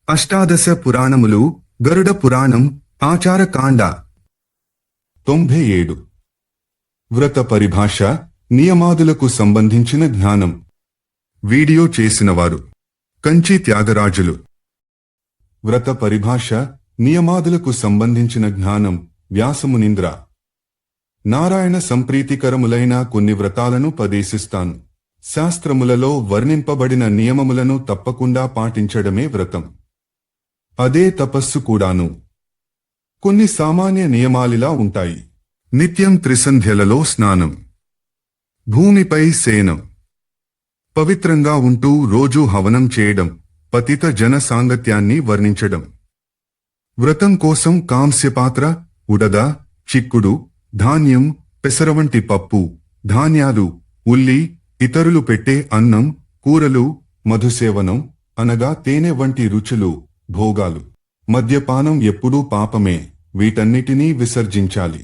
అష్టాదశ పురాణములు గరుడ పురాణం ఆచారకాండ 97 వ్రత పరిభాష నియమాదులకు సంబంధించిన జ్ఞానం. వీడియో చేసినవారు కంచి త్యాగరాజులు. వ్రత పరిభాష నియమాదులకు సంబంధించిన జ్ఞానం వ్యాసమునింద్ర. నారాయణ సంప్రీతికరములైన కొన్ని వ్రతాలను పదేశిస్తాను. శాస్త్రములలో వర్ణింపబడిన నియమములను తప్పకుండా పాటించడమే వ్రతం. అదే తపస్సు కూడాను. కొన్ని సామాన్య నియమాలిలా ఉంటాయి. నిత్యం త్రిసంధ్యలలో స్నానం, భూమిపై శయనం, పవిత్రంగా ఉంటూ రోజూ హవనం చేయడం, పతిత జన సాంగత్యాన్ని వర్ణించడం. వ్రతం కోసం కాంస్యపాత్ర, ఉడద, చిక్కుడు, ధాన్యం, పెసరవంటి పప్పు, ధాన్యాలు, ఉల్లి, ఇతరులు పెట్టే అన్నం, కూరలు, మధుసేవనం అనగా తేనె వంటి రుచులు, భోగాలు. మద్యపానం ఎప్పుడూ పాపమే. వీటన్నిటినీ విసర్జించాలి.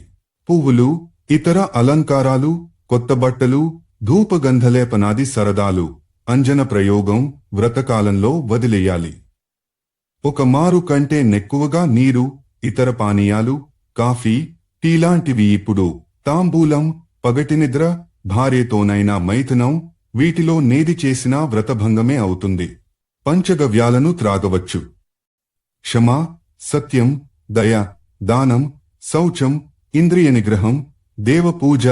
పువ్వులు, ఇతర అలంకారాలు, కొత్త బట్టలు, ధూపగంధలేపనాది సరదాలు, అంజన ప్రయోగం వ్రతకాలంలో వదిలేయాలి. ఒక మారు కంటే నెక్కువగా నీరు, ఇతర పానీయాలు, కాఫీ, టీలాంటివి ఇప్పుడు. తాంబూలం, పగటినిద్ర, భార్యతోనైనా మైథునం, వీటిలో నేది చేసినా వ్రతభంగమే అవుతుంది. పంచగవ్యాలను త్రాగవచ్చు. క్షమ, సత్యం, దయ, దానం, శౌచం, ఇంద్రియ నిగ్రహం, దేవపూజ,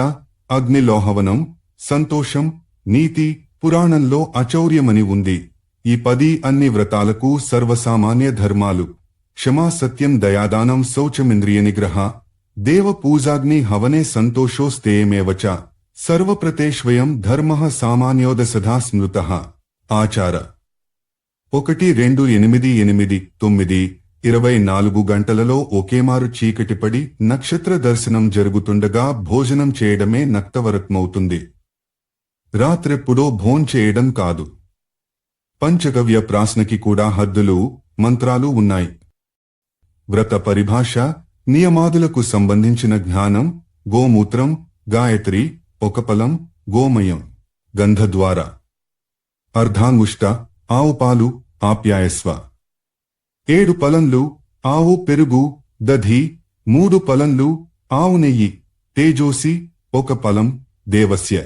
అగ్నిలోహవనం, సంతోషం, నీతి. పురాణంలో అచౌర్యమని ఉంది. ఈ 10 అన్ని వ్రతాలకు సర్వసామాన్య ధర్మాలు. క్షమా, సత్యం, దయాదానం, శౌచమింద్రియ నిగ్రహ, దేవపూజాగ్ని హవనే సంతోషోస్తేయమేవచ సర్వప్రతేష్వయం ధర్మః సామాన్యోదసధా స్మృతః. ఆచార 1-2-8-8-9 24 గంటలలో ఒకేమారు చీకటిపడి నక్షత్ర దర్శనం జరుగుతుండగా భోజనం చేయడమే నక్తవరత్మవుతుంది. రాత్రెప్పుడో భోంచేయడం కాదు. పంచగవ్య ప్రాశ్నకి కూడా హద్దులు, మంత్రాలు ఉన్నాయి. వ్రత పరిభాష నియమాదులకు సంబంధించిన జ్ఞానం. గోమూత్రం, గాయత్రి, ఒకపలం, గోమయం, గంధద్వార, అర్ధాంగుష్ట, ఆవు పాలు, ఆప్యాయస్వ. 7 పలంలు, ఆవు పెరుగు, దధి, 3 పలంలు, ఆవు నెయ్యి, తేజోసి, 1 పలం, దేవస్య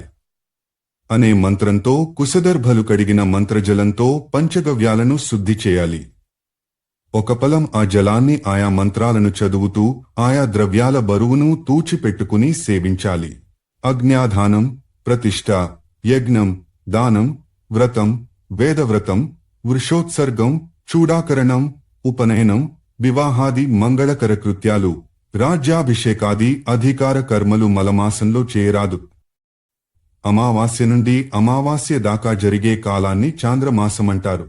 అనే మంత్రంతో కుశదర్భలు కడిగిన మంత్రజలంతో పంచగవ్యాలను శుద్ధి చేయాలి. 1 పలం ఆ జలాన్ని ఆయా మంత్రాలను చదువుతూ ఆయా ద్రవ్యాల బరువును తూచిపెట్టుకుని సేవించాలి. అజ్ఞాధానం, ప్రతిష్ఠ, యజ్ఞం, దానం, వ్రతం, వేదవ్రతం, వృషోత్సర్గం, చూడాకరణం, ఉపనయనం, వివాహాది మంగళకర కృత్యాలు, రాజ్యాభిషేకాది అధికార కర్మలు మలమాసంలో చేయరాదు. అమావాస్య నుండి అమావాస్య దాకా జరిగే కాలాన్ని చాంద్రమాసమంటారు.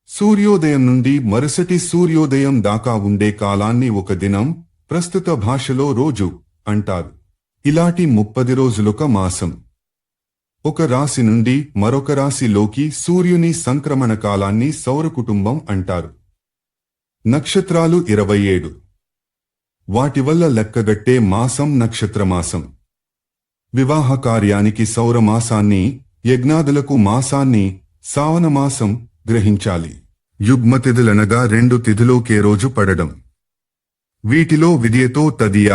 సూర్యోదయం నుండి మరుసటి సూర్యోదయం దాకా ఉండే కాలాన్ని ఒక దినం, ప్రస్తుత భాషలో రోజు అంటారు. ఇలాంటి 30 రోజులొక మాసం. ఒక రాశి నుండి మరొక రాశిలోకి సూర్యుని సంక్రమణ కాలాన్ని సౌరకుటుంబం అంటారు. నక్షత్రాలు 27. వాటి వల్ల లెక్కగట్టే మాసం నక్షత్రమాసం. వివాహ కార్యానికి సౌరమాసాన్ని, యజ్ఞాదులకు మాసాన్ని, సావనమాసం గ్రహించాలి. యుగ్మతిథులనగా 2 తిథులోకే రోజు పడడం. వీటిలో విద్యతో తదియ,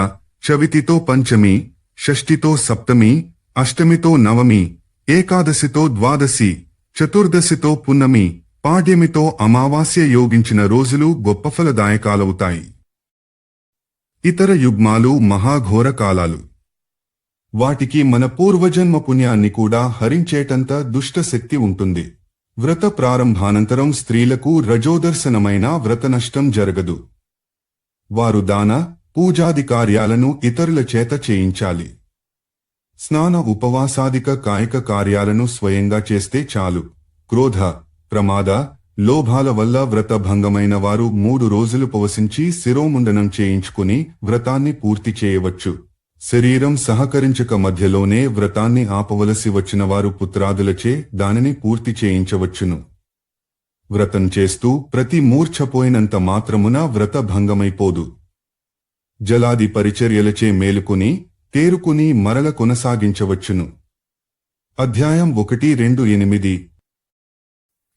చవితితో పంచమి, షష్ఠితో సప్తమి, అష్టమితో నవమి, ఏకాదశితో ద్వాదశి, చతుర్దశితో పున్నమి, పాడ్యమితో అమావాస్య యోగించిన రోజులు గొప్ప ఫలదాయకాలవుతాయి. ఇతర యుగ్మాలు మహాఘోర కాలాలు. వాటికి మన పూర్వజన్మ పుణ్యాన్ని కూడా హరించేటంత దుష్టశక్తి ఉంటుంది. వ్రత ప్రారంభానంతరం స్త్రీలకు రజోదర్శనమైన వ్రతనష్టం జరగదు. వారు దాన, పూజాది కార్యాలను ఇతరుల చేత చేయించాలి. స్నాన, ఉపవాసాదిక కాయిక కార్యాలను స్వయంగా చేస్తే చాలు. క్రోధ, ప్రమాద, లోభాల వల్ల వ్రత భంగమైన వారు 3 రోజులు ఉపవసించి శిరోముండనం చేయించుకుని వ్రతాన్ని పూర్తి చేయవచ్చు. శరీరం సహకరించక మధ్యలోనే వ్రతాన్ని ఆపవలసి వచ్చిన వారు పుత్రాదులచే దానిని పూర్తి చేయించవచ్చును. వ్రతం చేస్తూ ప్రతి మూర్ఛపోయినంత మాత్రమున వ్రత భంగమైపోదు. జలాది పరిచర్యలచే మేలుకుని, తేరుకుని మరల కొనసాగించవచ్చును. అధ్యాయం 1-2-8.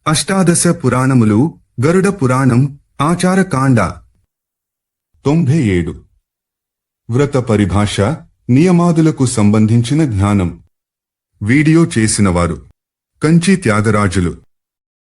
అష్టాదశ పురాణములు గరుడ పురాణం ఆచారకాండ 97 వ్రత పరిభాష నియమాదులకు సంబంధించిన జ్ఞానం వీడియో చేసినవారు కంచి త్యాగరాజులు